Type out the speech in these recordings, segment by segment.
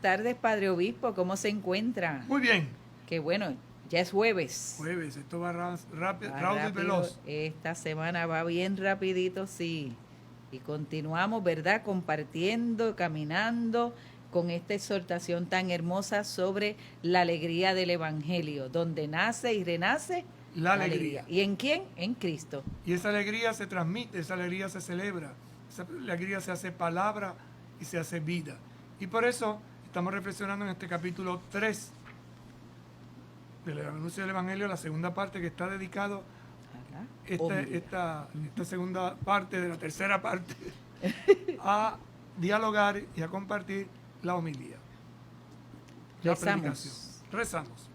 tardes, Padre Obispo. ¿Cómo se encuentra? Muy bien. Qué bueno, ya es jueves. Jueves, esto va rápido y Rápido, veloz. esta semana va bien rapidito, sí. Y continuamos, ¿verdad? Compartiendo, caminando con esta exhortación tan hermosa sobre la alegría del Evangelio, donde nace y renace La alegría. ¿Y en quién? En Cristo. Y esa alegría se transmite, esa alegría se celebra, esa alegría se hace palabra y se hace vida. Y por eso estamos reflexionando en este capítulo 3 del anuncio del Evangelio, la segunda parte que está dedicado esta segunda parte de la tercera parte a dialogar y a compartir la homilía. La predicación. Rezamos.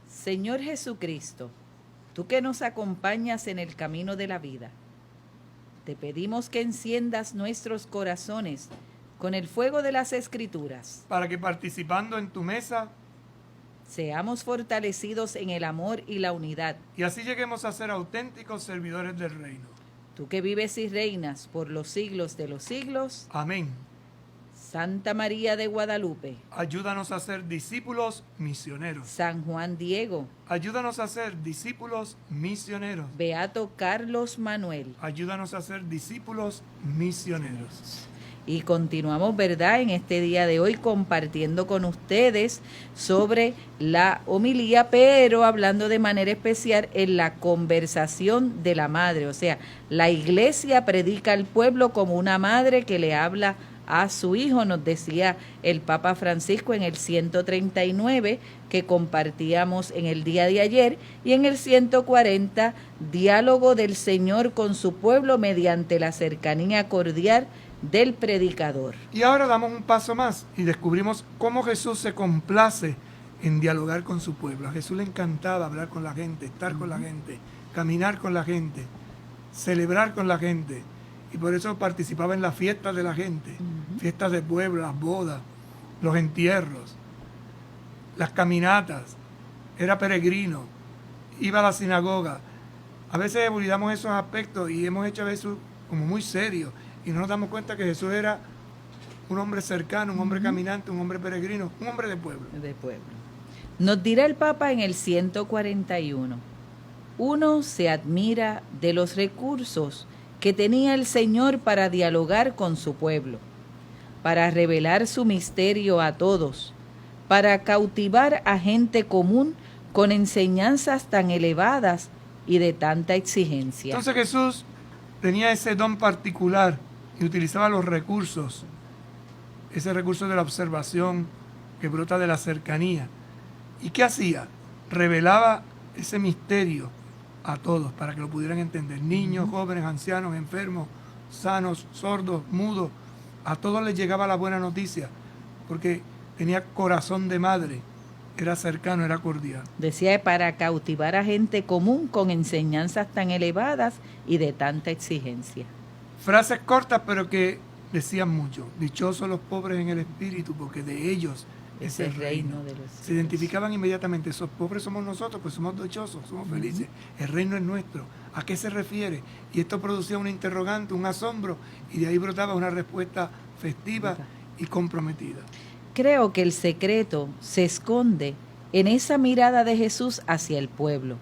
Señor Jesucristo, tú que nos acompañas en el camino de la vida, te pedimos que enciendas nuestros corazones con el fuego de las Escrituras, para que participando en tu mesa seamos fortalecidos en el amor y la unidad. Y así lleguemos a ser auténticos servidores del reino. Tú que vives y reinas por los siglos de los siglos. Amén. Santa María de Guadalupe. Ayúdanos a ser discípulos misioneros. San Juan Diego. Ayúdanos a ser discípulos misioneros. Beato Carlos Manuel. Ayúdanos a ser discípulos misioneros. Y continuamos, ¿verdad?, en este día de hoy compartiendo con ustedes sobre la homilía, pero hablando de manera especial en la conversación de la madre. O sea, la iglesia predica al pueblo como una madre que le habla a su hijo, nos decía el Papa Francisco en el 139 que compartíamos en el día de ayer, y en el 140, diálogo del Señor con su pueblo mediante la cercanía cordial del predicador. Y ahora damos un paso más y descubrimos cómo Jesús se complace en dialogar con su pueblo. A Jesús le encantaba hablar con la gente, estar con la gente, caminar con la gente, celebrar con la gente. Y por eso participaba en las fiestas de la gente, fiestas de pueblo, las bodas, los entierros, las caminatas. Era peregrino, iba a la sinagoga. A veces olvidamos esos aspectos y hemos hecho a Jesús como muy serio. Y no nos damos cuenta que Jesús era un hombre cercano, un hombre caminante, un hombre peregrino, un hombre de pueblo. De pueblo. Nos dirá el Papa en el 141, uno se admira de los recursos que tenía el Señor para dialogar con su pueblo, para revelar su misterio a todos, para cautivar a gente común con enseñanzas tan elevadas y de tanta exigencia. Entonces Jesús tenía ese don particular y utilizaba los recursos, ese recurso de la observación que brota de la cercanía. ¿Y qué hacía? Revelaba ese misterio a todos para que lo pudieran entender. Niños, jóvenes, ancianos, enfermos, sanos, sordos, mudos. A todos les llegaba la buena noticia porque tenía corazón de madre. Era cercano, era cordial. Decía, para cautivar a gente común con enseñanzas tan elevadas y de tanta exigencia. Frases cortas pero que decían mucho. Dichosos los pobres en el espíritu porque de ellos es el reino de los cielos. Se identificaban inmediatamente, esos pobres somos nosotros, pues somos dichosos, somos felices. El reino es nuestro. ¿A qué se refiere? Y esto producía una interrogante, un asombro, y de ahí brotaba una respuesta festiva y comprometida. Creo que el secreto se esconde en esa mirada de Jesús hacia el pueblo,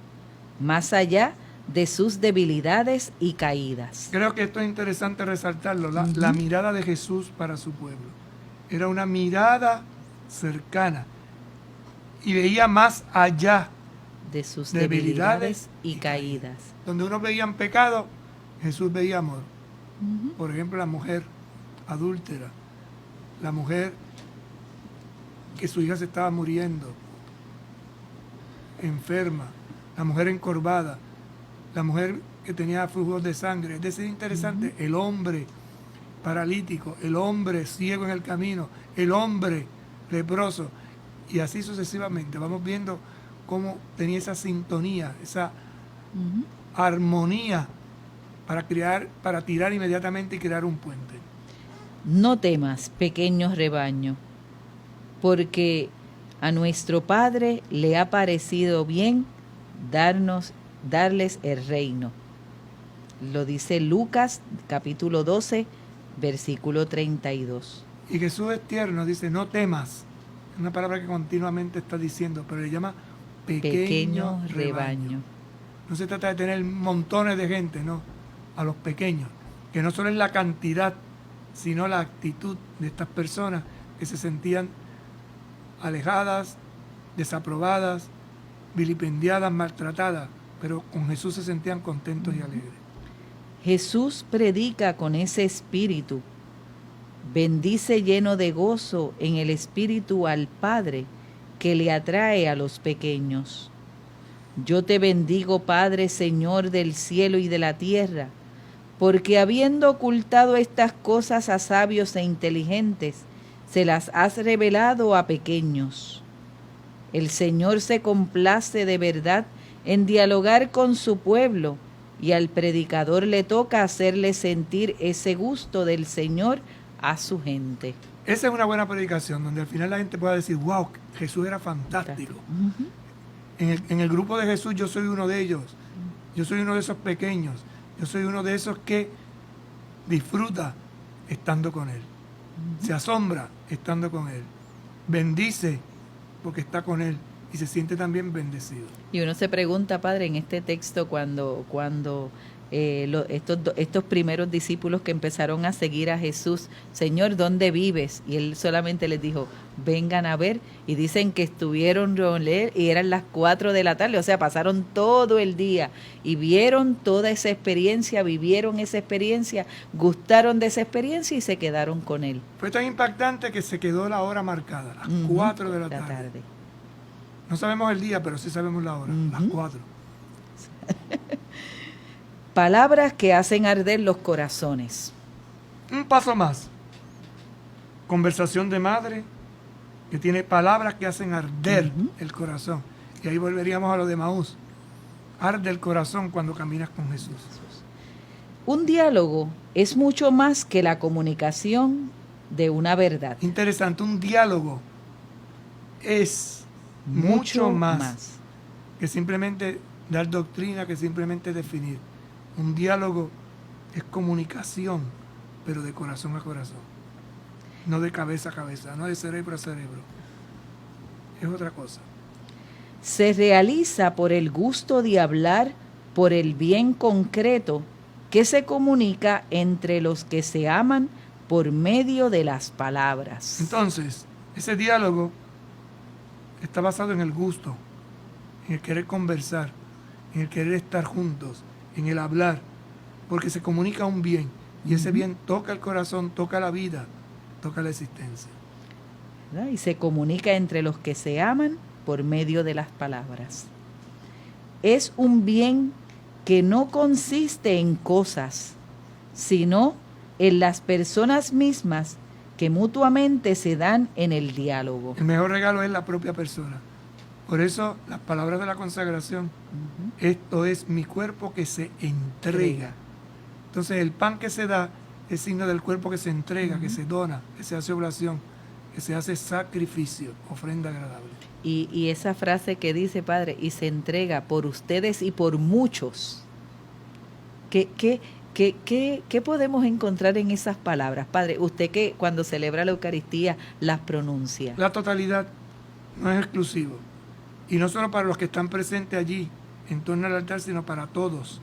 más allá de sus debilidades y caídas. Creo que esto es interesante resaltarlo, la mirada de Jesús para su pueblo. Era una mirada cercana y veía más allá de sus debilidades y caídas. Donde unos veían pecado, Jesús veía amor. Por ejemplo, la mujer adúltera, la mujer que su hija se estaba muriendo, enferma, la mujer encorvada, la mujer que tenía flujos de sangre. Es decir, interesante, el hombre paralítico, el hombre ciego en el camino, el hombre leproso, y así sucesivamente. Vamos viendo cómo tenía esa sintonía, esa armonía para tirar inmediatamente y crear un puente. No temas, pequeño rebaño, porque a nuestro Padre le ha parecido bien darles el reino. Lo dice Lucas capítulo 12, versículo 32. Y Jesús es tierno, dice, no temas. Es una palabra que continuamente está diciendo, pero le llama pequeño rebaño. No se trata de tener montones de gente, no, a los pequeños, que no solo es la cantidad, sino la actitud de estas personas que se sentían alejadas, desaprobadas, vilipendiadas, maltratadas, pero con Jesús se sentían contentos y alegres. Jesús predica con ese espíritu, bendice lleno de gozo en el espíritu al Padre que le atrae a los pequeños. Yo te bendigo, Padre, Señor del cielo y de la tierra, porque habiendo ocultado estas cosas a sabios e inteligentes, se las has revelado a pequeños. El Señor se complace de verdad en dialogar con su pueblo, y al predicador le toca hacerle sentir ese gusto del Señor a su gente. Esa es una buena predicación, donde al final la gente pueda decir, wow, Jesús era fantástico. En el grupo de Jesús yo soy uno de ellos. Yo soy uno de esos pequeños. Yo soy uno de esos que disfruta estando con Él. Se asombra estando con Él. Bendice porque está con Él y se siente también bendecido. Y uno se pregunta, Padre, en este texto cuando estos primeros discípulos que empezaron a seguir a Jesús, Señor, ¿dónde vives? Y Él solamente les dijo, vengan a ver. Y dicen que estuvieron con Él y eran las 4 de la tarde, o sea, pasaron todo el día y vieron toda esa experiencia, vivieron esa experiencia, gustaron de esa experiencia y se quedaron con Él. Fue tan impactante que se quedó la hora marcada, las 4 de la tarde. No sabemos el día, pero sí sabemos la hora, las 4. Palabras que hacen arder los corazones. Un paso más. Conversación de madre que tiene palabras que hacen arder el corazón. Y ahí volveríamos a lo de Maús. Arde el corazón cuando caminas con Jesús. Un diálogo es mucho más que la comunicación de una verdad. Interesante, un diálogo es mucho más que simplemente dar doctrina, que simplemente definir. Un diálogo es comunicación, pero de corazón a corazón, no de cabeza a cabeza, no de cerebro a cerebro. Es otra cosa. Se realiza por el gusto de hablar, por el bien concreto que se comunica entre los que se aman por medio de las palabras. Entonces, ese diálogo está basado en el gusto, en el querer conversar, en el querer estar juntos, en el hablar, porque se comunica un bien, y ese bien toca el corazón, toca la vida, toca la existencia. ¿Verdad? Y se comunica entre los que se aman por medio de las palabras. Es un bien que no consiste en cosas, sino en las personas mismas que mutuamente se dan en el diálogo. El mejor regalo es la propia persona. Por eso las palabras de la consagración, esto es mi cuerpo que se entrega. Entonces el pan que se da es signo del cuerpo que se entrega, que se dona, que se hace oblación, que se hace sacrificio, ofrenda agradable. Y esa frase que dice, Padre, y se entrega por ustedes y por muchos. ¿Qué podemos encontrar en esas palabras? Padre, usted que cuando celebra la Eucaristía las pronuncia. La totalidad no es exclusivo. Y no solo para los que están presentes allí, en torno al altar, sino para todos.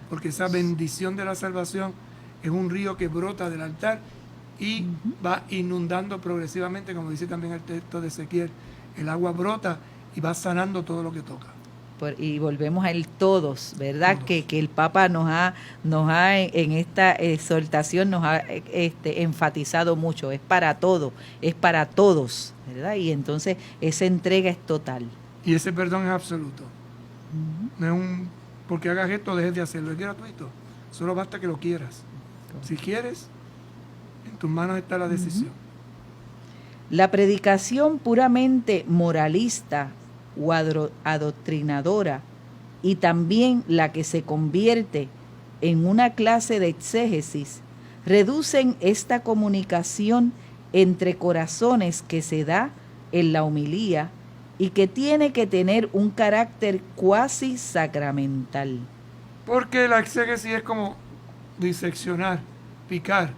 Porque esa bendición de la salvación es un río que brota del altar y va inundando progresivamente, como dice también el texto de Ezequiel. El agua brota y va sanando todo lo que toca. Y volvemos a él todos, ¿verdad? Todos. Que el Papa nos ha en esta exhortación nos ha enfatizado mucho. Es para todo, es para todos, ¿verdad? Y entonces esa entrega es total. Y ese perdón es absoluto. No es un, porque hagas esto, dejes de hacerlo. Es gratuito. Solo basta que lo quieras. Si quieres, en tus manos está la decisión. La predicación puramente moralista o adoctrinadora, y también la que se convierte en una clase de exégesis, reducen esta comunicación entre corazones que se da en la homilía y que tiene que tener un carácter cuasi sacramental. Porque la exégesis es como diseccionar, picar.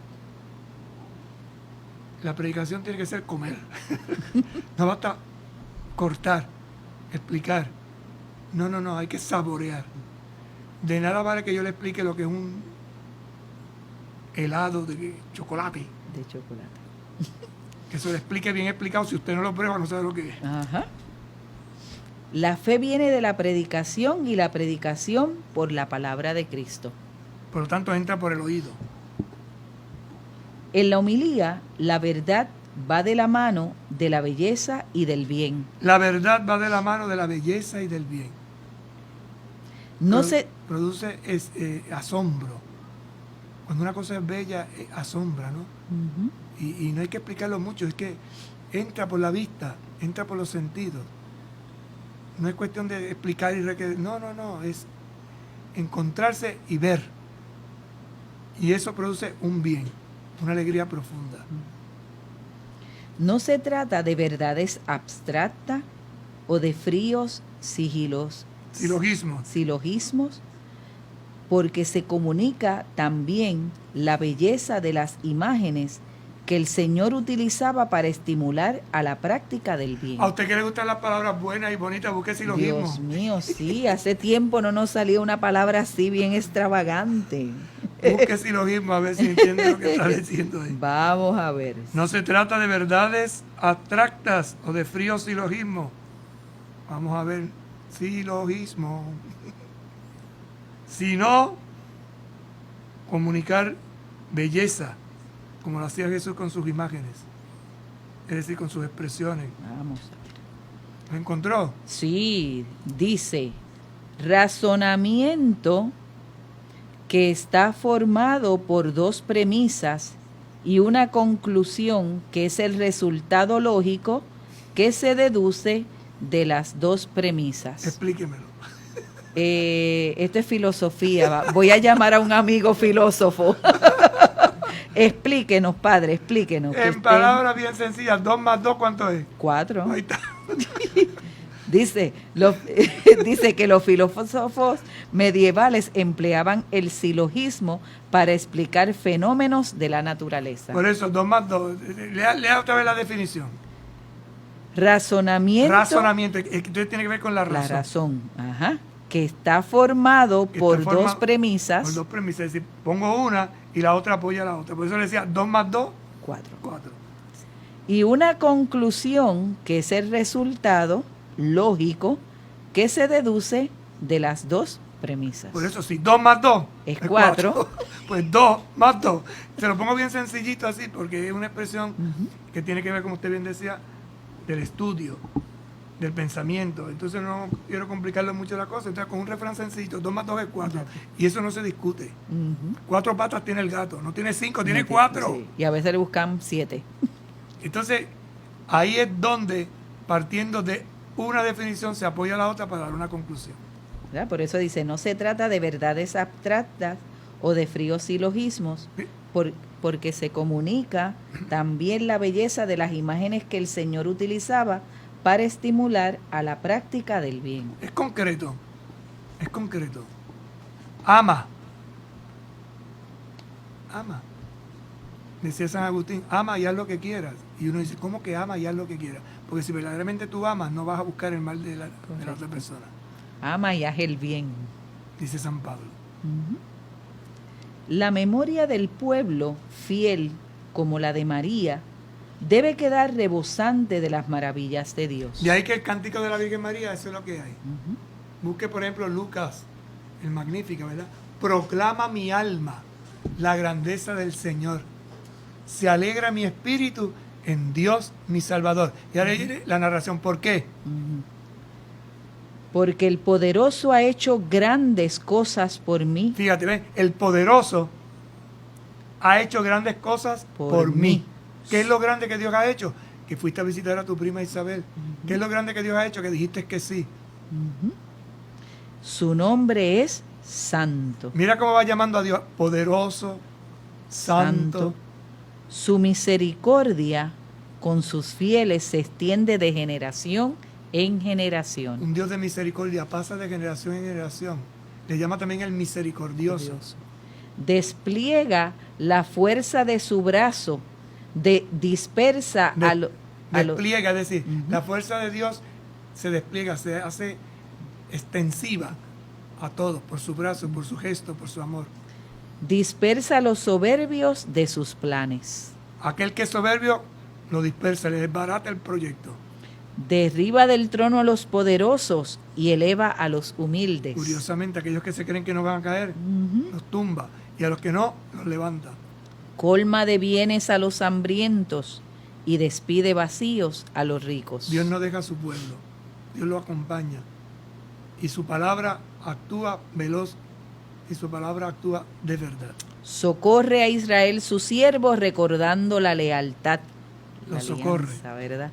La predicación tiene que ser comer. No basta cortar, explicar. No, hay que saborear. De nada vale que yo le explique lo que es un helado de chocolate. De chocolate. Que se lo explique bien explicado. Si usted no lo prueba, no sabe lo que es. Ajá. La fe viene de la predicación y la predicación por la palabra de Cristo. Por lo tanto, entra por el oído. En la homilía, la verdad va de la mano de la belleza y del bien. La verdad va de la mano de la belleza y del bien. Produce asombro. Cuando una cosa es bella, asombra, ¿no? Uh-huh. Y no hay que explicarlo mucho, es que entra por la vista, entra por los sentidos. No es cuestión de explicar y requerir. No, es encontrarse y ver. Y eso produce un bien, una alegría profunda. No se trata de verdades abstractas o de fríos silogismos, porque se comunica también la belleza de las imágenes que el Señor utilizaba para estimular a la práctica del bien. ¿A usted que le gustan las palabras buenas y bonitas? Busque silogismo. Dios mío, sí, hace tiempo no nos salía una palabra así bien extravagante. Busque silogismo a ver si entiende lo que está diciendo ahí. Vamos a ver. No se trata de verdades abstractas o de fríos silogismos. Vamos a ver, silogismo. Sino comunicar belleza, como lo hacía Jesús con sus imágenes, es decir, con sus expresiones. Vamos. ¿Lo encontró? Sí, dice, razonamiento que está formado por dos premisas y una conclusión que es el resultado lógico que se deduce de las dos premisas. Explíquemelo. Esto es filosofía. Voy a llamar a un amigo filósofo. Explíquenos, padre, explíquenos. En palabras bien sencillas, 2 más 2, ¿cuánto es? 4. Ahí está. Dice que los filósofos medievales empleaban el silogismo para explicar fenómenos de la naturaleza. Por eso, 2 más 2. Lea otra vez la definición. Razonamiento. Entonces tiene que ver con la razón. La razón, ajá. Que está formado por dos premisas. Por dos premisas. Es decir, pongo una y la otra apoya a la otra. Por eso le decía 2 más 2. 4. 4. Y una conclusión que es el resultado lógico que se deduce de las dos premisas. Por eso, si 2 más 2 es 4. Pues 2 más 2. Se lo pongo bien sencillito así, porque es una expresión que tiene que ver, como usted bien decía, del estudio, del pensamiento. Entonces no quiero complicarle mucho la cosa. Entonces, con un refrán sencillo, 2 más 2 es 4. Y eso no se discute. 4 patas tiene el gato. No tiene 5, tiene 4. Sí. Y a veces le buscan 7. Entonces, ahí es donde, partiendo de una definición, se apoya a la otra para dar una conclusión. ¿Verdad? Por eso dice, no se trata de verdades abstractas o de fríos silogismos, porque se comunica también la belleza de las imágenes que el Señor utilizaba para estimular a la práctica del bien. Es concreto, es concreto. Ama. Decía San Agustín, ama y haz lo que quieras. Y uno dice, ¿cómo que ama y haz lo que quieras? Porque si verdaderamente tú amas, no vas a buscar el mal de la otra persona. Ama y haz el bien. Dice San Pablo. La memoria del pueblo, fiel como la de María, debe quedar rebosante de las maravillas de Dios. De ahí que el cántico de la Virgen María, eso es lo que hay. Busque, por ejemplo, Lucas, el Magnífico, ¿verdad? Proclama mi alma la grandeza del Señor. Se alegra mi espíritu en Dios mi Salvador. Y ahora viene la narración. ¿Por qué? Porque el poderoso ha hecho grandes cosas por mí. Fíjate, ¿ven? El poderoso ha hecho grandes cosas por mí. ¿Qué es lo grande que Dios ha hecho? Que fuiste a visitar a tu prima Isabel. ¿Qué es lo grande que Dios ha hecho? Que dijiste que sí. Su nombre es Santo. Mira cómo va llamando a Dios. Poderoso, santo. Su misericordia con sus fieles se extiende de generación en generación. Un Dios de misericordia pasa de generación en generación. Le llama también el misericordioso. Despliega la fuerza de su brazo dispersa a los... Despliega, es decir, la fuerza de Dios se despliega, se hace extensiva a todos, por su brazo, por su gesto, por su amor. Dispersa a los soberbios de sus planes. Aquel que es soberbio lo dispersa, le desbarata el proyecto. Derriba del trono a los poderosos y eleva a los humildes. Curiosamente, aquellos que se creen que no van a caer, los tumba, y a los que no, los levanta. Colma de bienes a los hambrientos y despide vacíos a los ricos. Dios no deja a su pueblo, Dios lo acompaña. Y su palabra actúa veloz y su palabra actúa de verdad. Socorre a Israel su siervo recordando la lealtad. Lo socorre. Alianza, ¿verdad?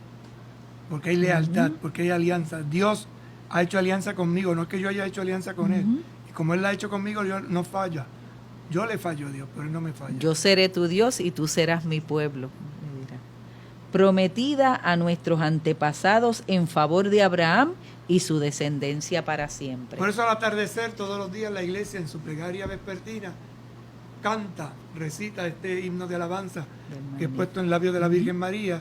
Porque hay lealtad, porque hay alianza. Dios ha hecho alianza conmigo, no es que yo haya hecho alianza con Él. Y como Él la ha hecho conmigo, yo no falla. Yo le fallo a Dios, pero Él no me falla. Yo seré tu Dios y tú serás mi pueblo. Mira. Prometida a nuestros antepasados en favor de Abraham y su descendencia para siempre. Por eso al atardecer, todos los días, la iglesia en su plegaria vespertina canta, recita este himno de alabanza que es puesto en labios de la Virgen María,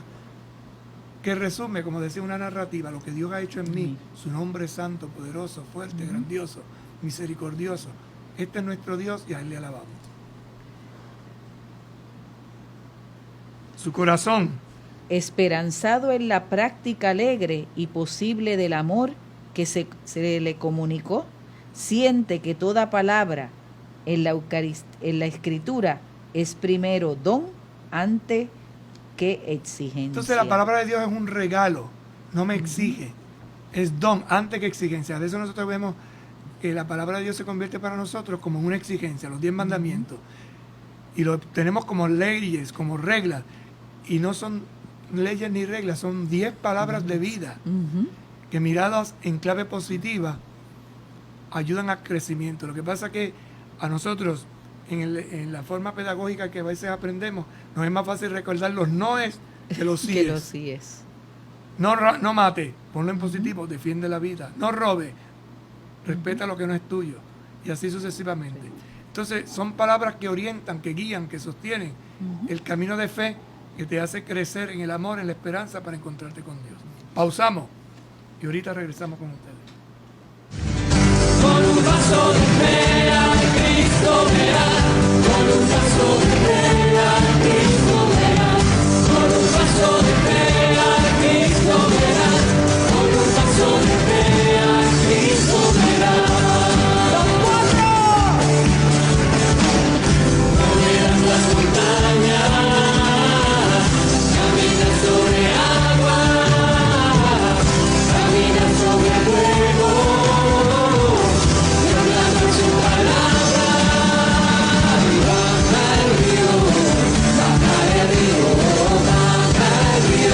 que resume, como decía, una narrativa, lo que Dios ha hecho en mí. Su nombre es santo, poderoso, fuerte, grandioso, misericordioso. Este es nuestro Dios y a Él le alabamos. Su corazón, esperanzado en la práctica alegre y posible del amor que se le comunicó, siente que toda palabra en la escritura es primero don antes que exigencia. Entonces la palabra de Dios es un regalo, no me exige, es don antes que exigencia. A veces nosotros vemos que la palabra de Dios se convierte para nosotros como una exigencia, los 10 mandamientos, y lo tenemos como leyes, como reglas, y no son leyes ni reglas, son 10 palabras de vida que miradas en clave positiva ayudan al crecimiento. Lo que pasa es que a nosotros en la forma pedagógica que a veces aprendemos nos es más fácil recordar los noes que los síes. Que los síes. No mate, ponlo en positivo, defiende la vida. No robe, respeta lo que no es tuyo, y así sucesivamente. Entonces son palabras que orientan, que guían, que sostienen el camino de fe que te hace crecer en el amor, en la esperanza para encontrarte con Dios. Pausamos y ahorita regresamos con ustedes. Con un paso de fe a Cristo verás, con un paso de fe a Cristo verás, con un paso de fe a Cristo verás, con un paso de fe a Cristo verás. ¡Los cuatro! Moverás las montañas, caminas sobre agua, caminas sobre fuego. Baja el río,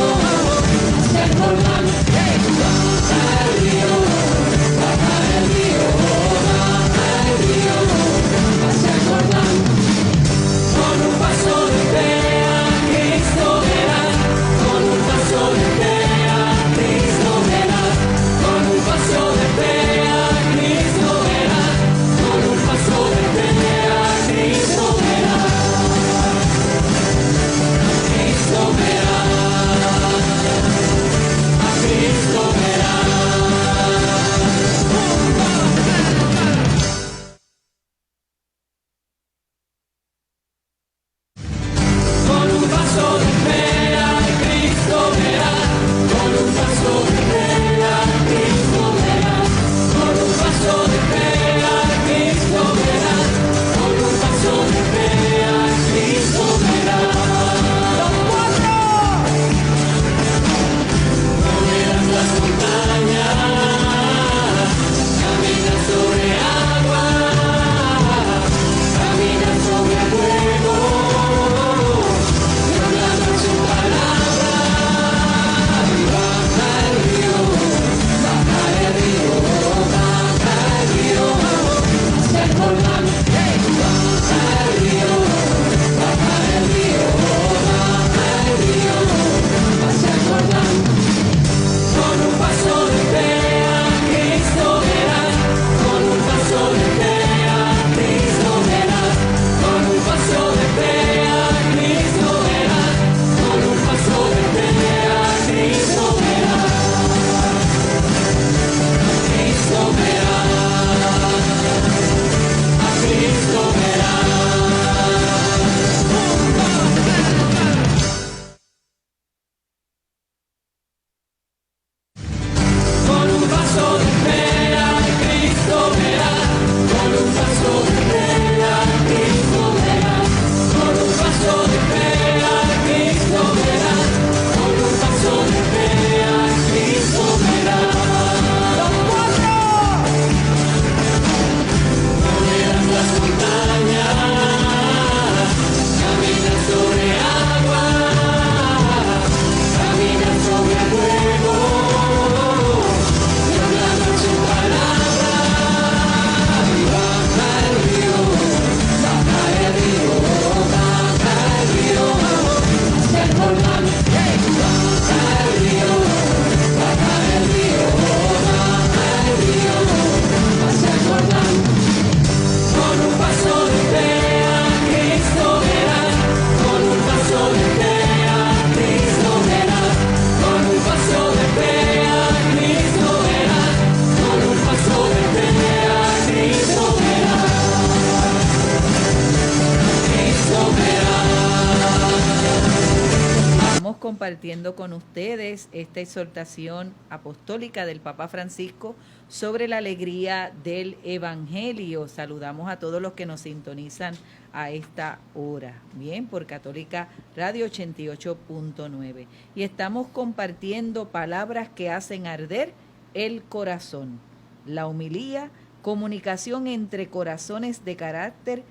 compartiendo con ustedes esta exhortación apostólica del Papa Francisco sobre la alegría del Evangelio. Saludamos a todos los que nos sintonizan a esta hora, bien, por Católica Radio 88.9. Y estamos compartiendo palabras que hacen arder el corazón. La homilía, comunicación entre corazones de carácter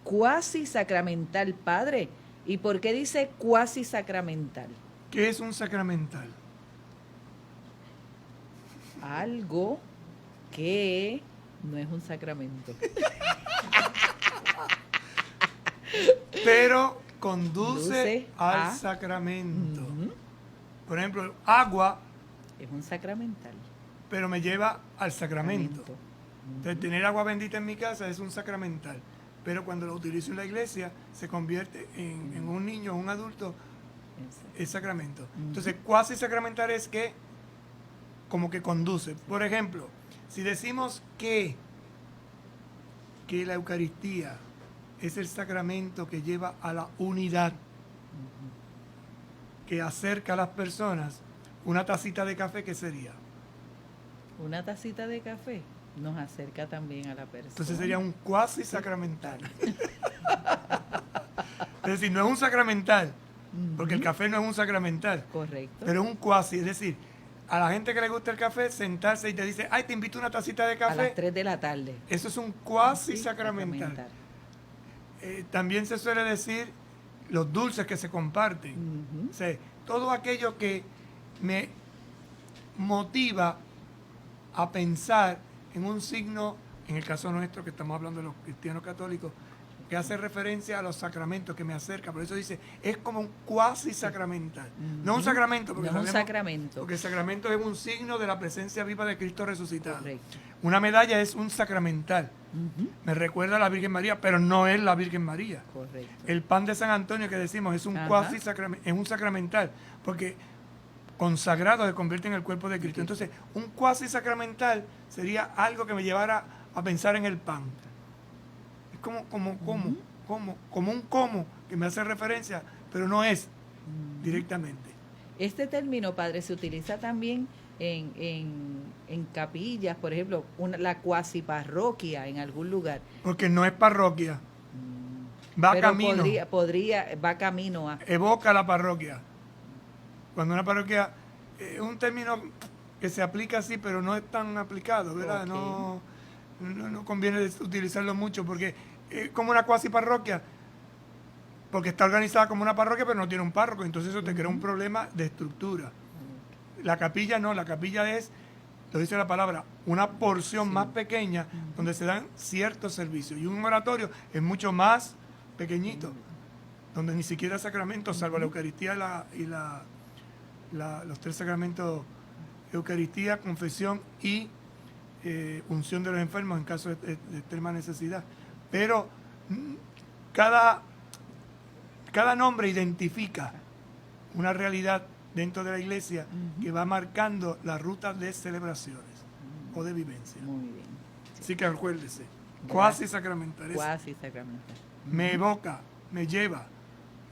cuasi sacramental, Padre. ¿Y por qué dice cuasi sacramental? ¿Qué es un sacramental? Algo que no es un sacramento. Pero conduce Conduce al a- sacramento. Ujú. Por ejemplo, agua, Es un sacramental. pero me lleva al sacramento. Sacramento. Entonces, tener agua bendita en mi casa es un sacramental. Pero cuando lo utilizo en la iglesia, se convierte en un niño o un adulto, es sacramento. Entonces, cuasi sacramental es que como que conduce. Por ejemplo, si decimos que la Eucaristía es el sacramento que lleva a la unidad, que acerca a las personas, una tacita de café, ¿qué sería? Una tacita de café nos acerca también a la persona. Entonces sería un cuasi sacramental. Es decir, no es un sacramental, porque el café no es un sacramental, Correcto. pero es un cuasi. Es decir, a la gente que le gusta el café, sentarse y te dice, ay, te invito a una tacita de a las café, 3 de la tarde. eso es un cuasi Sí, sacramental. También se suele decir los dulces que se comparten. Ujú. O sea, todo aquello que me motiva a pensar en un signo, en el caso nuestro, que estamos hablando de los cristianos católicos, que hace referencia a los sacramentos, que me acerca. Por eso dice, es como un cuasi sacramental. No un sacramento, porque, No es un sabemos- sacramento. porque el sacramento es un signo de la presencia viva de Cristo resucitado. Correcto. Una medalla es un sacramental. Ujú. Me recuerda a la Virgen María, pero no es la Virgen María. Correcto. El pan de San Antonio que decimos es un Ajá. cuasi sacramental, es un sacramental, porque consagrado se convierte en el cuerpo de Cristo. Entonces, un cuasi sacramental sería algo que me llevara a pensar en el pan. Es como un como que me hace referencia, pero no es directamente. Este término, Padre, se utiliza también en capillas, por ejemplo, la cuasi parroquia en algún lugar. Porque no es parroquia. Va Pero camino. va camino a... Evoca la parroquia. Cuando una parroquia es un término que se aplica así, pero no es tan aplicado, ¿verdad? Ok. No conviene utilizarlo mucho porque es como una cuasi parroquia, porque está organizada como una parroquia, pero no tiene un párroco, entonces eso te crea un problema de estructura. La capilla no, la capilla es, lo dice la palabra, una porción más pequeña donde se dan ciertos servicios. Y un oratorio es mucho más pequeñito, donde ni siquiera sacramentos, salvo la Eucaristía los tres sacramentos, Eucaristía, confesión y unción de los enfermos en caso de extrema necesidad. Pero cada nombre identifica una realidad dentro de la iglesia que va marcando la ruta de celebraciones o de vivencia. Muy bien. Así que acuérdese, cuasi sacramental. Cuasi sacramental. Me evoca, me lleva,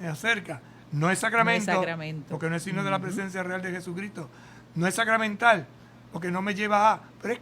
me acerca. No es sacramento, No es sacramento. porque no es signo de la presencia real de Jesucristo. No es sacramental, porque no me lleva a... Pero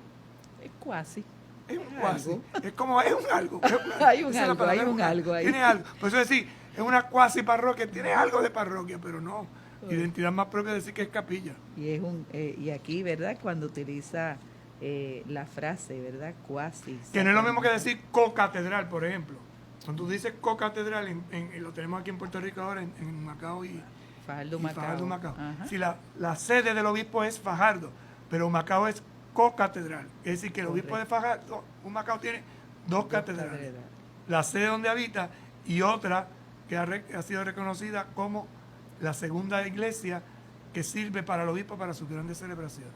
Es cuasi. es un Es cuasi. algo. Es como, es un algo. Es un Hay un Esa es la algo, palabra, hay es un algo ahí. Tiene algo. Por eso decir, es una cuasi parroquia, tiene algo de parroquia, pero no. Identidad más propia de decir que es capilla. Y aquí, ¿verdad? Cuando utiliza la frase, ¿verdad? Cuasi. Que no es lo mismo que decir cocatedral, por ejemplo. Cuando tú dices cocatedral, lo tenemos aquí en Puerto Rico ahora, en Macao y Fajardo, y Macao. Fajardo, Macao. Ajá. Si la sede del obispo es Fajardo, pero Macao es cocatedral. Es decir, que el obispo de Fajardo, Macao tiene dos catedrales. catedrales. La sede donde habita y otra que ha sido reconocida como la segunda iglesia que sirve para el obispo para sus grandes celebraciones.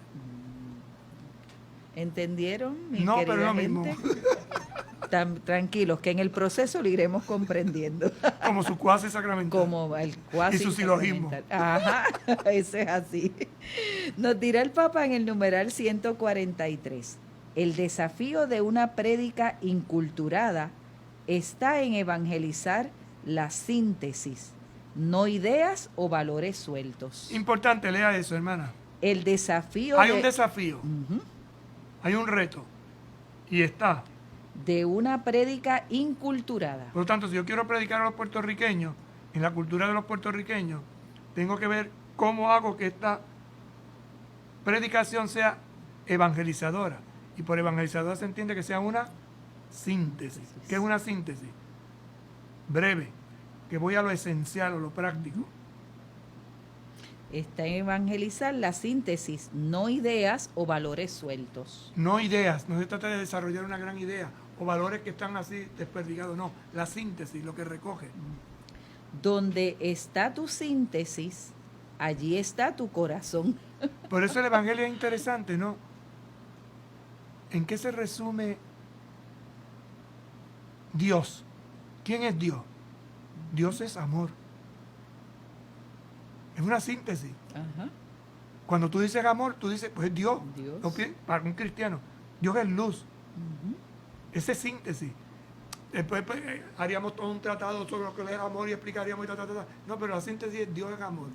¿Entendieron, mi No, querida pero lo gente? mismo. Tranquilos, que en el proceso lo iremos comprendiendo. Como su cuasi sacramental. Como el cuasi Y su silogismo. sacramental. Ajá, eso es así. Nos dirá el Papa en el numeral 143. El desafío de una prédica inculturada está en evangelizar la síntesis no ideas o valores sueltos. Importante, lea eso, hermana. El desafío Hay un desafío, Ujú. hay un reto. Y está. de una prédica inculturada. Por lo tanto, si yo quiero predicar a los puertorriqueños, en la cultura de los puertorriqueños, tengo que ver cómo hago que esta predicación sea evangelizadora. Y por evangelizadora se entiende que sea una síntesis. ¿Qué es una síntesis? Breve, que voy a lo esencial o lo práctico. Está en evangelizar la síntesis, no ideas o valores sueltos. No ideas, no se trata de desarrollar una gran idea o valores que están así desperdigados, no, la síntesis, lo que recoge. Donde está tu síntesis, allí está tu corazón. Por eso el Evangelio es interesante, ¿no? ¿En qué se resume Dios? ¿Quién es Dios? Dios es amor. Es una síntesis. Ajá. Cuando tú dices amor, tú dices, pues Dios. Dios. Para un cristiano, Dios es luz. Ujú. Esa es síntesis. Después pues, haríamos todo un tratado sobre lo que es amor y explicaríamos y ta. No, pero la síntesis es Dios es amor.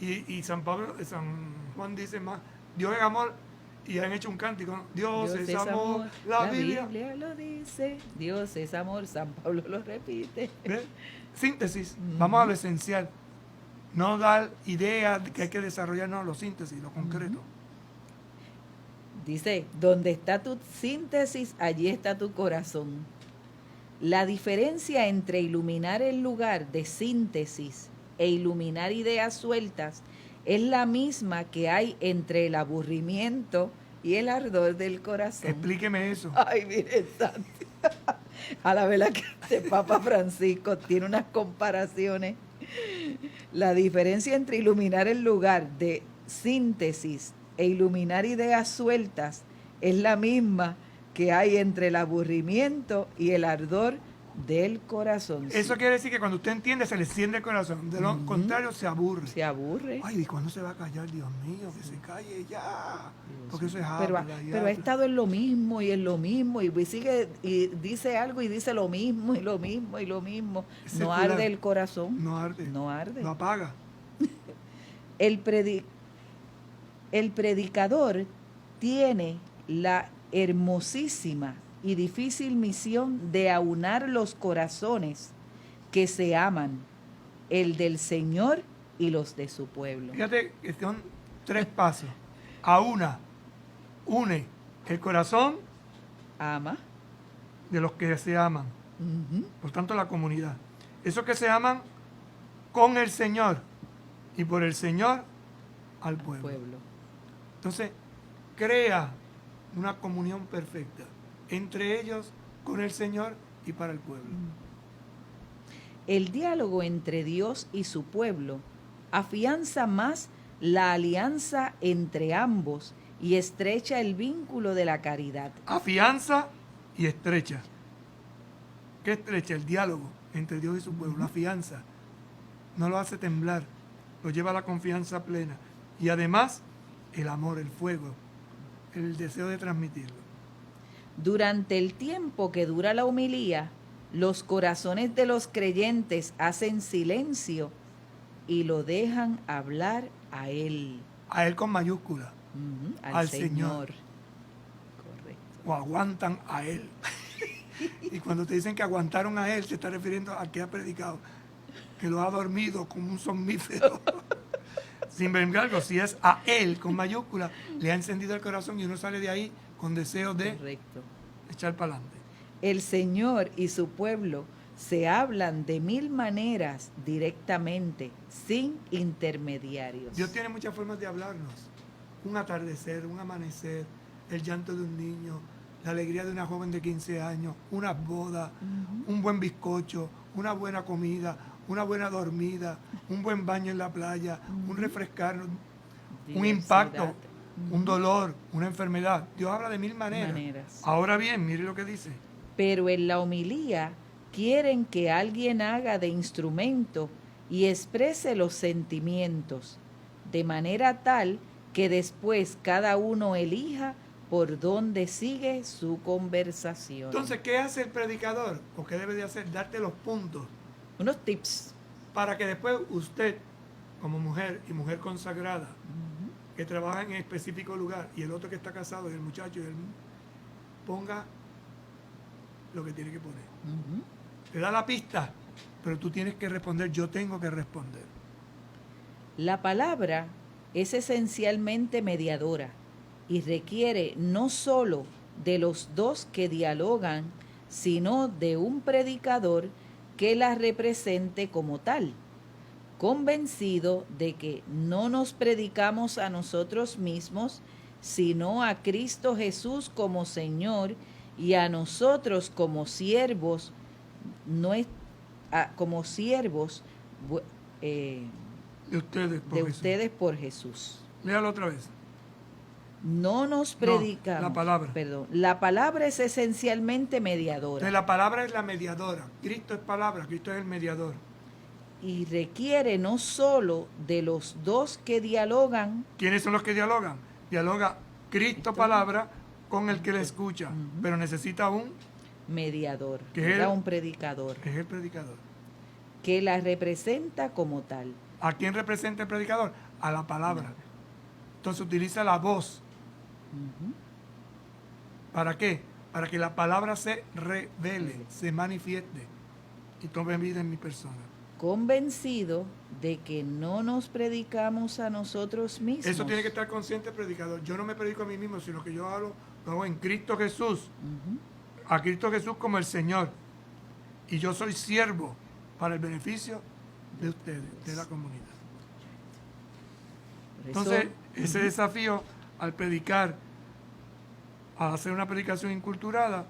Y San Juan dice más, Dios es amor, y han hecho un cántico, ¿no? Dios es amor. La Biblia lo dice, Dios es amor, San Pablo lo repite. ¿Ves? Síntesis, vamos a lo esencial. No dar ideas que hay que desarrollar, no, lo síntesis, lo concreto. Dice, donde está tu síntesis, allí está tu corazón. La diferencia entre iluminar el lugar de síntesis e iluminar ideas sueltas es la misma que hay entre el aburrimiento y el ardor del corazón. Explíqueme eso. Ay, mire, Santi. A la verdad que este Papa Francisco tiene unas comparaciones. La diferencia entre iluminar el lugar de síntesis e iluminar ideas sueltas es la misma que hay entre el aburrimiento y el ardor del corazón. Eso quiere decir que cuando usted entiende, se le enciende el corazón. De lo contrario, se aburre. Se aburre. Ay, ¿y cuándo se va a callar? Dios mío, que se calle ya. Porque eso es Pero, habla y pero ha habla. estado en lo mismo y en lo mismo y sigue y dice algo y dice lo mismo y lo mismo y lo mismo. Es No circular. arde el corazón. No arde. No arde. Lo apaga. El predicador tiene la hermosísima y difícil misión de aunar los corazones que se aman, el del Señor y los de su pueblo. Fíjate que son 3 pasos. Une el corazón Ama. de los que se aman. Ujú. Por tanto, la comunidad. Esos que se aman con el Señor y por el Señor al pueblo. Pueblo. Entonces, crea una comunión perfecta entre ellos, con el Señor y para el pueblo. El diálogo entre Dios y su pueblo afianza más la alianza entre ambos y estrecha el vínculo de la caridad. Afianza y estrecha. ¿Qué estrecha? El diálogo entre Dios y su pueblo. La afianza. No lo hace temblar, lo lleva a la confianza plena. Y además, el amor, el fuego, el deseo de transmitirlo. Durante el tiempo que dura la homilía, los corazones de los creyentes hacen silencio y lo dejan hablar a Él. A Él con mayúscula. Ujú, Al Señor. Correcto. O aguantan a Él. Y cuando te dicen que aguantaron a Él, se está refiriendo a que ha predicado, que lo ha dormido como un somnífero. Sin embargo, si es a Él con mayúscula, le ha encendido el corazón y uno sale de ahí con deseo de Correcto. echar para adelante. El Señor y su pueblo se hablan de 1000 maneras directamente, sin intermediarios. Dios tiene muchas formas de hablarnos. Un atardecer, un amanecer, el llanto de un niño, la alegría de una joven de 15 años, una boda, un buen bizcocho, una buena comida, una buena dormida, un buen baño en la playa, un refrescarnos, un Diversidad. impacto, un dolor, una enfermedad. Dios habla de 1000 maneras. Maneras. Ahora bien, mire lo que dice. Pero en la homilía quieren que alguien haga de instrumento y exprese los sentimientos, de manera tal que después cada uno elija por dónde sigue su conversación. Entonces, ¿qué hace el predicador? ¿O qué debe de hacer? Darte los puntos Unos tips. para que después usted, como mujer y mujer consagrada, que trabaja en específico lugar, y el otro que está casado, y el muchacho, ponga lo que tiene que poner. Te da la pista, pero tú tienes que responder, yo tengo que responder. La palabra es esencialmente mediadora y requiere no solo de los dos que dialogan, sino de un predicador que la represente como tal, convencido de que no nos predicamos a nosotros mismos, sino a Cristo Jesús como Señor y a nosotros como siervos, De ustedes por Jesús. Léalo otra vez. No nos predicamos. la palabra. Perdón. La palabra es esencialmente mediadora. Entonces, la palabra es la mediadora. Cristo es palabra, Cristo es el mediador. Y requiere no solo de los dos que dialogan. ¿Quiénes son los que dialogan? Dialoga Cristo palabra con el que le escucha, pero necesita un mediador, que es un predicador, que es el predicador, que la representa como tal. ¿A quién representa el predicador? A la palabra. Entonces utiliza la voz. ¿Para qué? Para que la palabra se revele, se manifieste y tome vida en mi persona. Convencido de que no nos predicamos a nosotros mismos. Eso tiene que estar consciente el predicador. Yo no me predico a mí mismo, sino que yo lo hago en Cristo Jesús. A Cristo Jesús como el Señor. Y yo soy siervo para el beneficio de ustedes, de la comunidad. Entonces, ese desafío al predicar, a hacer una predicación inculturada,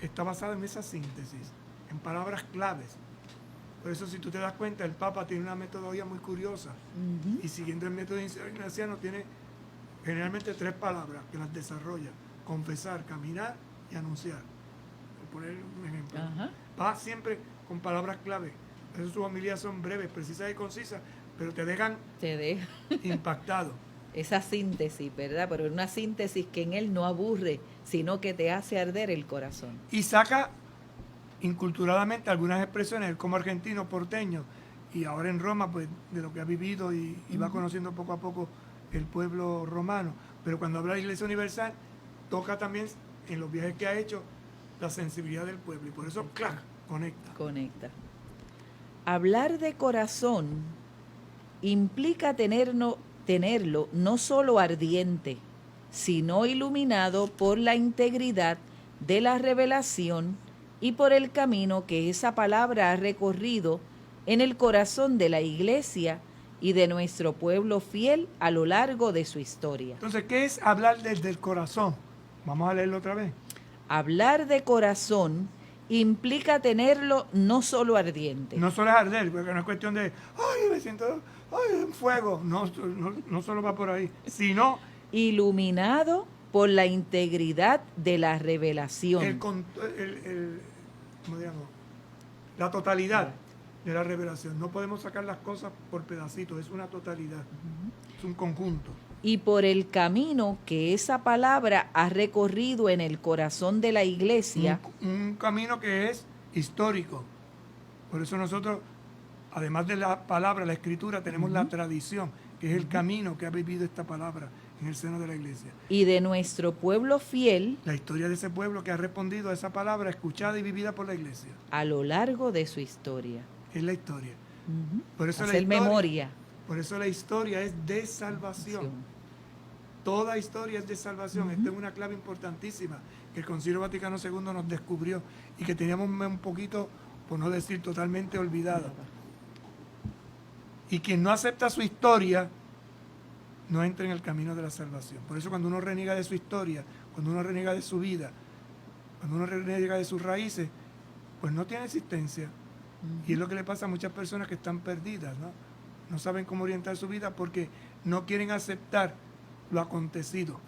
está basado en esa síntesis, en palabras claves. Por eso, si tú te das cuenta, el Papa tiene una metodología muy curiosa. Y siguiendo el método ignaciano, tiene generalmente 3 palabras que las desarrolla: confesar, caminar y anunciar. Por poner un ejemplo. Va siempre con palabras clave. Por eso sus homilías son breves, precisas y concisas, pero te dejan impactado. Esa síntesis, ¿verdad? Pero es una síntesis que en él no aburre, sino que te hace arder el corazón. Y saca inculturadamente algunas expresiones, él como argentino, porteño, y ahora en Roma, pues de lo que ha vivido y va conociendo poco a poco el pueblo romano. Pero cuando habla de la Iglesia Universal, toca también en los viajes que ha hecho la sensibilidad del pueblo, y por eso, ¡clac!, conecta. Hablar de corazón implica tenerlo no solo ardiente, sino iluminado por la integridad de la revelación y por el camino que esa palabra ha recorrido en el corazón de la Iglesia y de nuestro pueblo fiel a lo largo de su historia. Entonces, ¿qué es hablar desde el corazón? Vamos a leerlo otra vez. Hablar de corazón implica tenerlo no solo ardiente. No solo es arder, porque no es cuestión de, ay, me siento, ay, un fuego. No solo va por ahí, sino iluminado por la integridad de la revelación. ¿cómo digamos? La totalidad de la revelación. No podemos sacar las cosas por pedacitos, es una totalidad, es un conjunto. Y por el camino que esa palabra ha recorrido en el corazón de la Iglesia. Un camino que es histórico. Por eso nosotros, además de la palabra, la escritura, tenemos la tradición, que es el camino que ha vivido esta palabra en el seno de la Iglesia. Y de nuestro pueblo fiel. La historia de ese pueblo que ha respondido a esa palabra escuchada y vivida por la Iglesia. A lo largo de su historia. Es la historia. Por eso hacer memoria. Por eso la historia es de salvación. Toda historia es de salvación. Esta es una clave importantísima que el Concilio Vaticano II nos descubrió y que teníamos un poquito, por no decir totalmente, olvidada. Y quien no acepta su historia no entra en el camino de la salvación. Por eso cuando uno reniega de su historia, cuando uno reniega de su vida, cuando uno reniega de sus raíces, pues no tiene existencia. Y es lo que le pasa a muchas personas que están perdidas, ¿no? No saben cómo orientar su vida porque no quieren aceptar lo acontecido.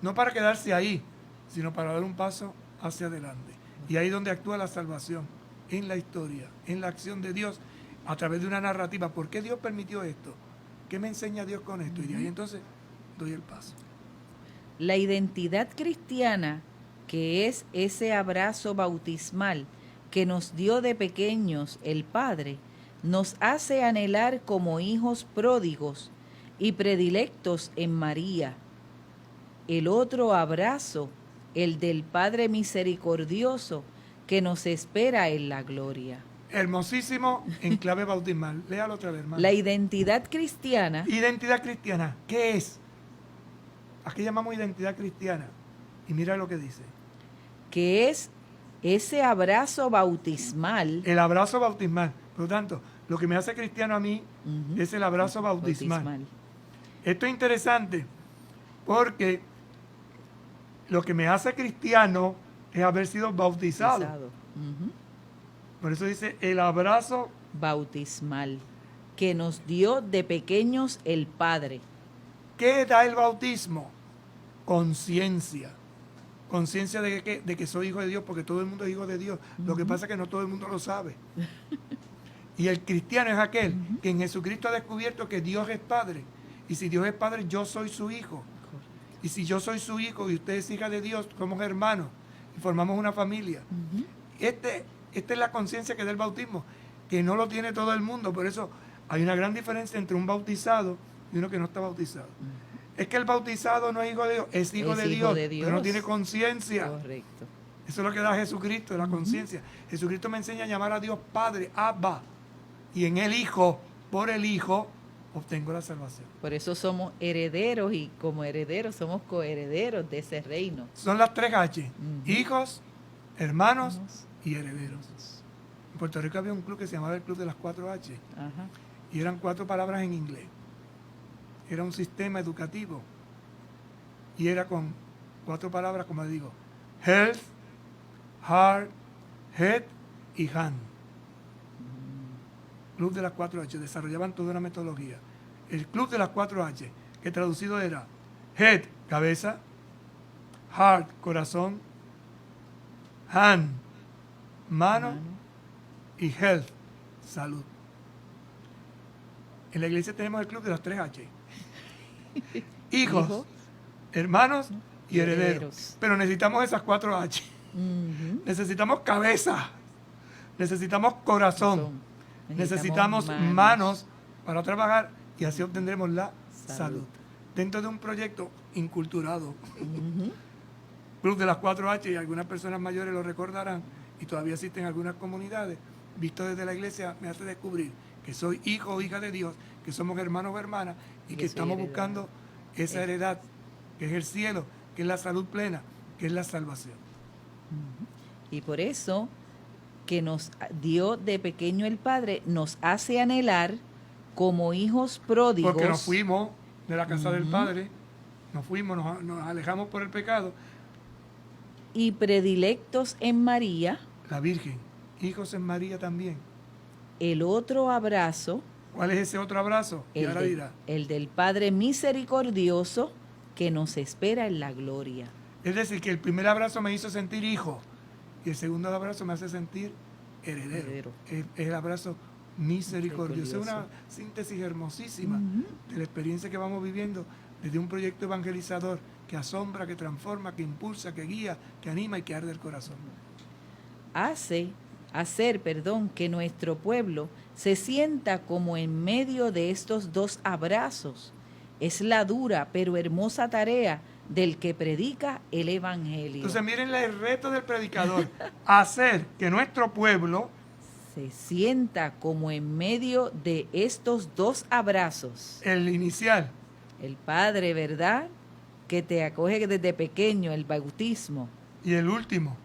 No para quedarse ahí, sino para dar un paso hacia adelante. Y ahí es donde actúa la salvación, en la historia, en la acción de Dios, a través de una narrativa. ¿Por qué Dios permitió esto? ¿Qué me enseña Dios con esto? Y de ahí entonces doy el paso. La identidad cristiana, que es ese abrazo bautismal que nos dio de pequeños el Padre, nos hace anhelar como hijos pródigos y predilectos en María. El otro abrazo, el del Padre misericordioso, que nos espera en la gloria. Hermosísimo en clave bautismal. Léalo otra vez, hermano. La identidad cristiana Identidad cristiana. ¿Qué es? ¿A qué llamamos identidad cristiana? Y mira lo que dice. que es ese abrazo bautismal. El abrazo bautismal. Por lo tanto, lo que me hace cristiano a mí Ujú. es el abrazo bautismal. Esto es interesante porque lo que me hace cristiano es haber sido bautizado. Bautizado. Ujú. Por eso dice el abrazo. Bautismal, que nos dio de pequeños el Padre. ¿Qué da el bautismo? Conciencia. Conciencia de que soy hijo de Dios, porque todo el mundo es hijo de Dios. Lo que pasa es que no todo el mundo lo sabe. Y el cristiano es aquel que en Jesucristo ha descubierto que Dios es Padre. Y si Dios es Padre, yo soy su hijo. Y si yo soy su hijo y usted es hija de Dios, somos hermanos y formamos una familia. Esta es la conciencia que da el bautismo, que no lo tiene todo el mundo. Por eso hay una gran diferencia entre un bautizado y uno que no está bautizado. Es que el bautizado no es hijo de Dios, es hijo de Dios, pero no tiene conciencia. Correcto. Eso es lo que da Jesucristo, la conciencia. Jesucristo me enseña a llamar a Dios Padre, Abba. Y en el Hijo, por el Hijo, obtengo la salvación. Por eso somos herederos y como herederos somos coherederos de ese reino. Son las 3 H. Ujú. Hijos, hermanos y herederos. En Puerto Rico había un club que se llamaba el Club de las 4 H. Ajá. Y eran 4 palabras en inglés. Era un sistema educativo. Y era con 4 palabras, como digo, health, heart, head y hand. Club de las 4 H. Desarrollaban toda una metodología. El Club de las 4 H, que traducido era head, cabeza, heart, corazón, hand, mano y health, salud. En la iglesia tenemos el Club de las 3 H. Hijos, Hijos, hermanos y herederos. herederos. Pero necesitamos esas 4 H. Ujú. Necesitamos cabeza. Necesitamos corazón. Necesitamos manos para trabajar y así obtendremos la salud. Dentro de un proyecto inculturado. Ujú. Club de las 4 H, y algunas personas mayores lo recordarán, y todavía existen algunas comunidades, visto desde la iglesia, me hace descubrir que soy hijo o hija de Dios, que somos hermanos o hermanas, y Yo que soy estamos heredera. buscando esa heredad, que es el cielo, que es la salud plena, que es la salvación. Y por eso que nos dio de pequeño el Padre, nos hace anhelar como hijos pródigos. Porque nos fuimos de la casa del Ujú. Padre, nos alejamos por el pecado. Y predilectos en María, La Virgen, hijos en María también. el otro abrazo, ¿Cuál es ese otro abrazo? Y ahora dirá. el del Padre misericordioso que nos espera en la gloria. Es decir, que el primer abrazo me hizo sentir hijo y el segundo abrazo me hace sentir heredero. Heredero. Es el abrazo misericordioso. Es una Misericordioso. síntesis hermosísima Ujú. de la experiencia que vamos viviendo desde un proyecto evangelizador que asombra, que transforma, que impulsa, que guía, que anima y que arde el corazón. Hacer que nuestro pueblo se sienta como en medio de estos dos abrazos. Es la dura pero hermosa tarea del que predica el Evangelio. Entonces miren el reto del predicador, hacer que nuestro pueblo Se sienta como en medio de estos dos abrazos. el inicial, El Padre, ¿verdad? Que te acoge desde pequeño, el bautismo. y el último,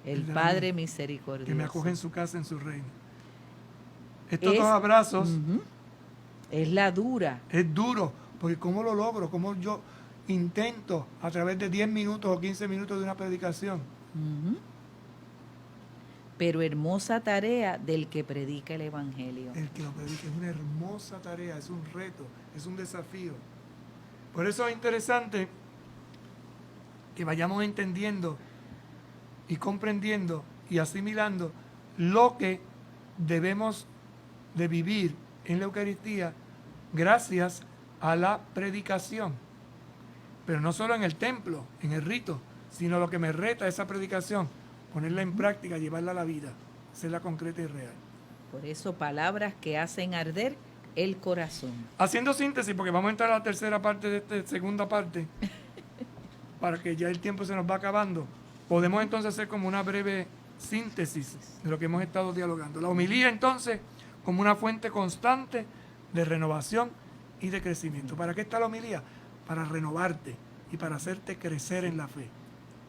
El El de Padre que misericordioso. me acoge en su casa, en su reino. Estos Es- dos abrazos Ujú. Es la dura. es duro, porque ¿cómo lo logro? ¿Cómo yo intento a través de 10 minutos o 15 minutos de una predicación? Ujú. Pero hermosa tarea del que predica el Evangelio. El que lo predique es una hermosa tarea, es un reto, es un desafío. Por eso es interesante que vayamos entendiendo y comprendiendo y asimilando lo que debemos de vivir en la Eucaristía gracias a la predicación. Pero no solo en el templo, en el rito, sino lo que me reta esa predicación, ponerla en práctica, llevarla a la vida, hacerla concreta y real. Por eso, palabras que hacen arder el corazón. Haciendo síntesis, porque vamos a entrar a la tercera parte de esta segunda parte, para que ya el tiempo se nos va acabando, podemos entonces hacer como una breve síntesis de lo que hemos estado dialogando. La homilía entonces como una fuente constante de renovación y de crecimiento. ¿Para qué está la homilía? Para renovarte y para hacerte crecer en la fe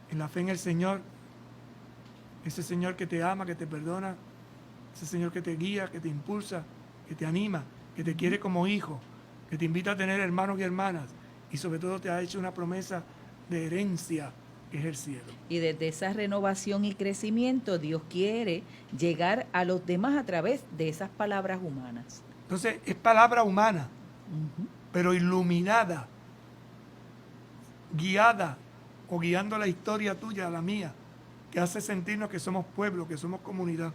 en el Señor, ese Señor que te ama, que te perdona, ese Señor que te guía, que te impulsa, que te anima, que te quiere como hijo, que te invita a tener hermanos y hermanas y sobre todo te ha hecho una promesa de herencia que es el cielo. Y desde esa renovación y crecimiento, Dios quiere llegar a los demás a través de esas palabras humanas. Entonces, es palabra humana, pero iluminada, guiada o guiando la historia tuya, la mía, que hace sentirnos que somos pueblo, que somos comunidad.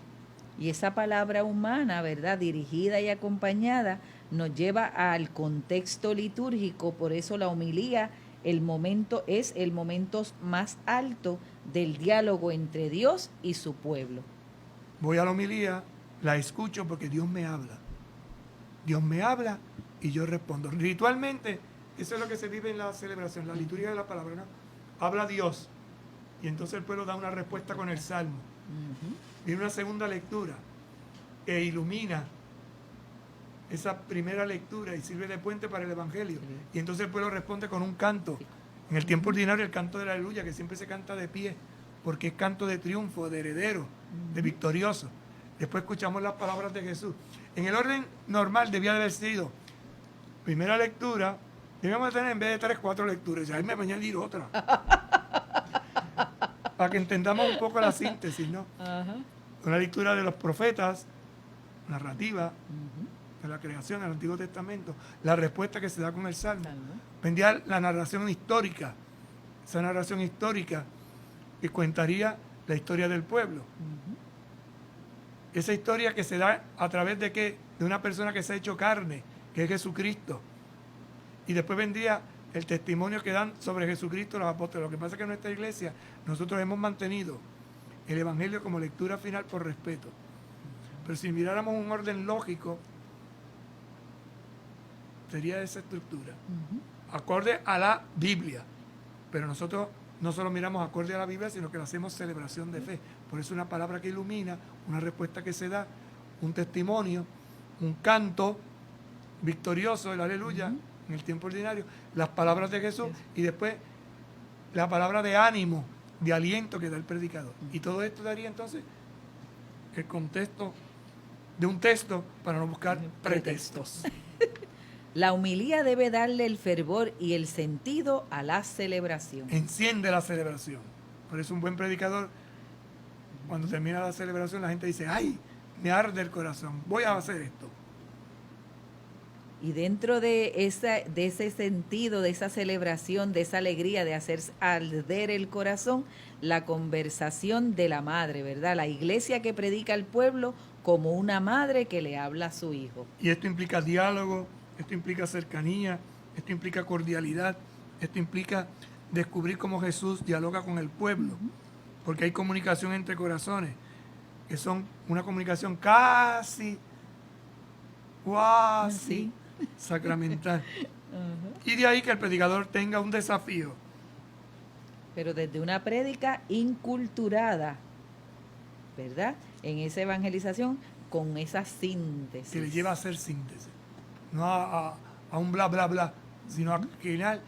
Y esa palabra humana, ¿verdad?, dirigida y acompañada, nos lleva al contexto litúrgico. Por eso la homilía, es el momento más alto del diálogo entre Dios y su pueblo. Voy a la homilía, la escucho porque Dios me habla. Dios me habla y yo respondo. Ritualmente, eso es lo que se vive en la celebración, la liturgia de la palabra, ¿no? Habla Dios y entonces el pueblo da una respuesta con el salmo. Viene una segunda lectura que ilumina esa primera lectura y sirve de puente para el Evangelio. Y entonces el pueblo responde con un canto. En el tiempo ordinario, el canto de la aleluya, que siempre se canta de pie, porque es canto de triunfo, de heredero, de victorioso. Después escuchamos las palabras de Jesús. En el orden normal debía de haber sido primera lectura, debíamos tener en vez de 3, 4 lecturas. Y ahí me voy a añadir otra. Para que entendamos un poco la síntesis, ¿no? Una lectura de los profetas, narrativa, de la creación del Antiguo Testamento, la respuesta que se da con el Salmo. Vendría la narración histórica, esa narración histórica que contaría la historia del pueblo. Esa historia que se da a través de ¿qué? De una persona que se ha hecho carne, que es Jesucristo. Y después vendría el testimonio que dan sobre Jesucristo los apóstoles. Lo que pasa es que en nuestra iglesia nosotros hemos mantenido el Evangelio como lectura final por respeto. Pero si miráramos un orden lógico, sería esa estructura, acorde a la Biblia. Pero nosotros no solo miramos acorde a la Biblia, sino que le hacemos celebración de fe. Por eso una palabra que ilumina, una respuesta que se da, un testimonio, un canto victorioso, el aleluya, en el tiempo ordinario, las palabras de Jesús y después la palabra de ánimo, de aliento que da el predicador. Y todo esto daría entonces el contexto de un texto para no buscar pretextos. La homilía debe darle el fervor y el sentido a la celebración. Enciende la celebración. Por eso un buen predicador, cuando termina la celebración, la gente dice, ¡ay! Me arde el corazón, voy a hacer esto. Y dentro de ese sentido, de esa celebración, de esa alegría de hacer arder el corazón, la conversación de la madre, ¿verdad? La iglesia que predica al pueblo como una madre que le habla a su hijo. Y esto implica diálogo, esto implica cercanía, esto implica cordialidad, esto implica descubrir cómo Jesús dialoga con el pueblo, porque hay comunicación entre corazones, que son una comunicación casi sacramental. Y de ahí que el predicador tenga un desafío. Pero desde una prédica inculturada, ¿verdad? En esa evangelización, con esa síntesis. Que le lleva a hacer síntesis. No a un bla, bla, bla, sino a que al final,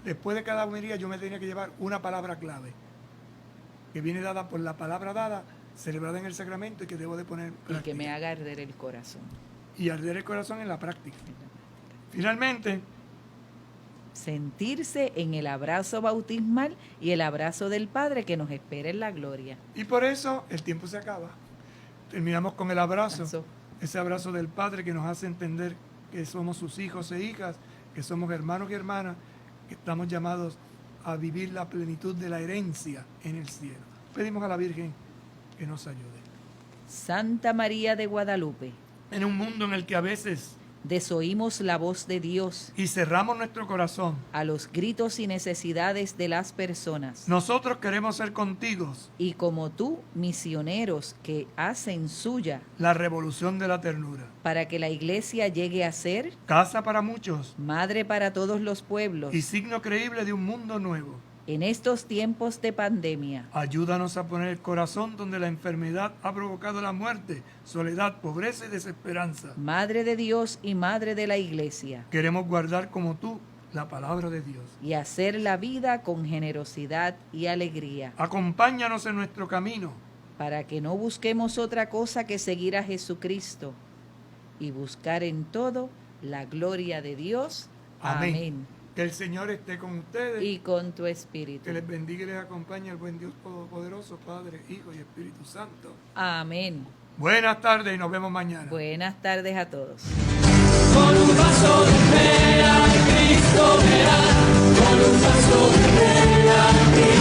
después de cada homilía, yo me tenía que llevar una palabra clave, que viene dada por la palabra dada, celebrada en el sacramento y que debo de poner en práctica. Y que me haga arder el corazón. Y arder el corazón en la práctica. Finalmente, sentirse en el abrazo bautismal y el abrazo del Padre que nos espera en la gloria. Y por eso el tiempo se acaba. Terminamos con el abrazo, ese abrazo del Padre que nos hace entender que somos sus hijos e hijas, que somos hermanos y hermanas, que estamos llamados a vivir la plenitud de la herencia en el cielo. Pedimos a la Virgen que nos ayude. Santa María de Guadalupe, En un mundo en el que a veces Desoímos la voz de Dios y cerramos nuestro corazón. a los gritos y necesidades de las personas. Nosotros queremos ser contigo Y como tú, misioneros que hacen suya la revolución de la ternura. para que la iglesia llegue a ser Casa para muchos madre para todos los pueblos y signo creíble de un mundo nuevo. en estos tiempos de pandemia. Ayúdanos a poner el corazón donde la enfermedad ha provocado la muerte, soledad, pobreza y desesperanza. Madre de Dios y Madre de la Iglesia, Queremos guardar como tú la palabra de Dios. y hacer la vida con generosidad y alegría, Acompáñanos en nuestro camino. para que no busquemos otra cosa que seguir a Jesucristo y buscar en todo la gloria de Dios. Amén. Amén. Que el Señor esté con ustedes. Y con tu espíritu. Que les bendiga y les acompañe el buen Dios Todopoderoso, Padre, Hijo y Espíritu Santo. Amén. Buenas tardes y nos vemos mañana. Buenas tardes a todos. Con un vaso de fe a Cristo verás, con un vaso de fe a Cristo.